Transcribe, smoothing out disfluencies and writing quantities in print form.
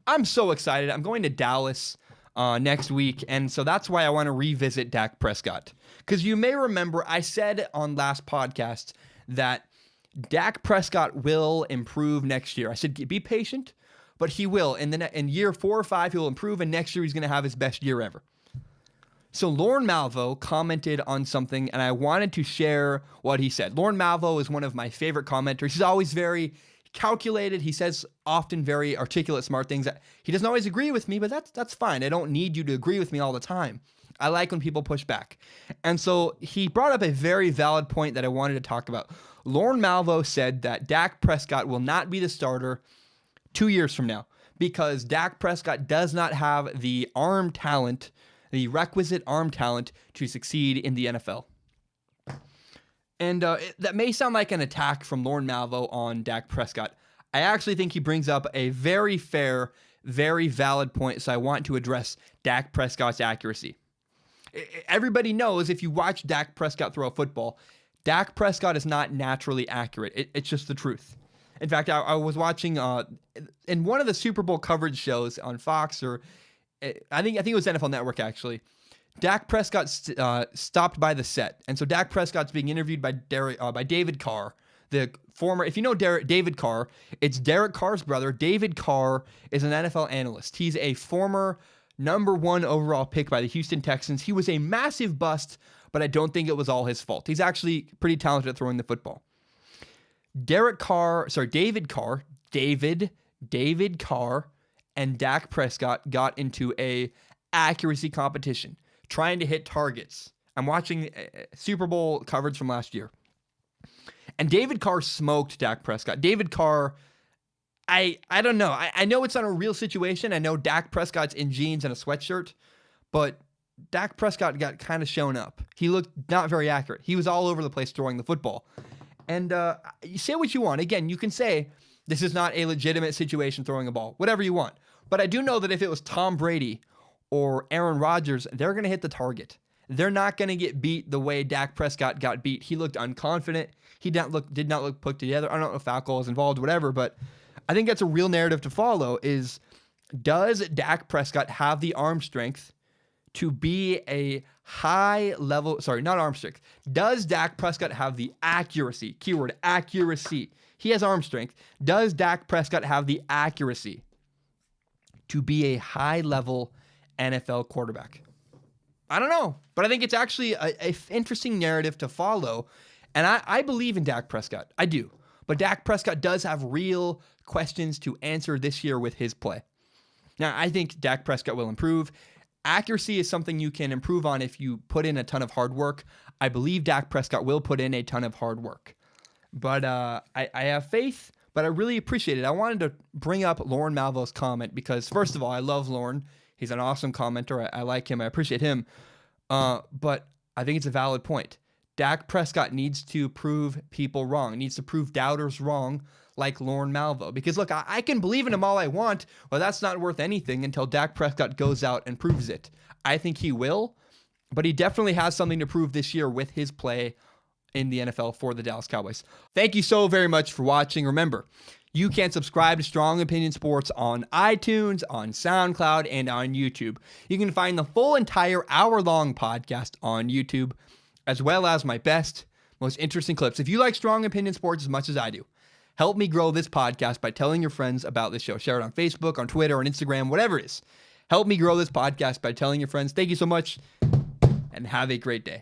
I'm so excited. I'm going to Dallas next week, and so that's why I want to revisit Dak Prescott. Because you may remember I said on last podcast that Dak Prescott will improve next year. I said be patient, but he will. In year 4 or 5, he'll improve, and next year he's going to have his best year ever. So Lorne Malvo commented on something, and I wanted to share what he said. Lorne Malvo is one of my favorite commenters. He's always very calculated. He says often very articulate, smart things. He doesn't always agree with me, but that's fine. I don't need you to agree with me all the time. I like when people push back. And so he brought up a very valid point that I wanted to talk about. Lorne Malvo said that Dak Prescott will not be the starter 2 years from now because Dak Prescott does not have the the requisite arm talent to succeed in the NFL. And that may sound like an attack from Lorne Malvo on Dak Prescott. I actually think he brings up a very fair, very valid point, so I want to address Dak Prescott's accuracy. Everybody knows if you watch Dak Prescott throw a football, Dak Prescott is not naturally accurate. It's just the truth. In fact, I was watching in one of the Super Bowl coverage shows on Fox, or I think it was NFL Network actually. Dak Prescott stopped by the set, and so Dak Prescott's being interviewed by David Carr, the former. If you know David Carr, it's Derek Carr's brother. David Carr is an NFL analyst. He's a former number 1 overall pick by the Houston Texans. He was a massive bust, but I don't think it was all his fault. He's actually pretty talented at throwing the football. David Carr, and Dak Prescott got into a accuracy competition, trying to hit targets. I'm watching Super Bowl coverage from last year. And David Carr smoked Dak Prescott. David Carr, I don't know. I know it's not a real situation. I know Dak Prescott's in jeans and a sweatshirt, but Dak Prescott got kind of shown up. He looked not very accurate. He was all over the place throwing the football. And you say what you want. Again, you can say this is not a legitimate situation throwing a ball, whatever you want. But I do know that if it was Tom Brady or Aaron Rodgers, they're going to hit the target. They're not going to get beat the way Dak Prescott got beat. He looked unconfident. He did not look put together. I don't know if alcohol is involved, whatever, but I think that's a real narrative to follow is, does Dak Prescott have the arm strength to be a high level, not arm strength. Does Dak Prescott have the accuracy, keyword accuracy? He has arm strength. Does Dak Prescott have the accuracy to be a high level NFL quarterback? I don't know, but I think it's actually a interesting narrative to follow. And I believe in Dak Prescott. I do. But Dak Prescott does have real questions to answer this year with his play. Now, I think Dak Prescott will improve. Accuracy is something you can improve on if you put in a ton of hard work. I believe Dak Prescott will put in a ton of hard work. But I have faith, but I really appreciate it. I wanted to bring up Lorne Malvo's comment because, first of all, I love Lorne. He's an awesome commenter. I like him. I appreciate him. But I think it's a valid point. Dak Prescott needs to prove people wrong. He needs to prove doubters wrong like Lorne Malvo. Because, look, I can believe in him all I want, but that's not worth anything until Dak Prescott goes out and proves it. I think he will, but he definitely has something to prove this year with his play in the NFL for the Dallas Cowboys. Thank you so very much for watching. Remember, you can subscribe to Strong Opinion Sports on iTunes, on SoundCloud, and on YouTube. You can find the full entire hour-long podcast on YouTube, as well as my best, most interesting clips. If you like Strong Opinion Sports as much as I do, help me grow this podcast by telling your friends about this show. Share it on Facebook, on Twitter, on Instagram, whatever it is. Help me grow this podcast by telling your friends. Thank you so much, and have a great day.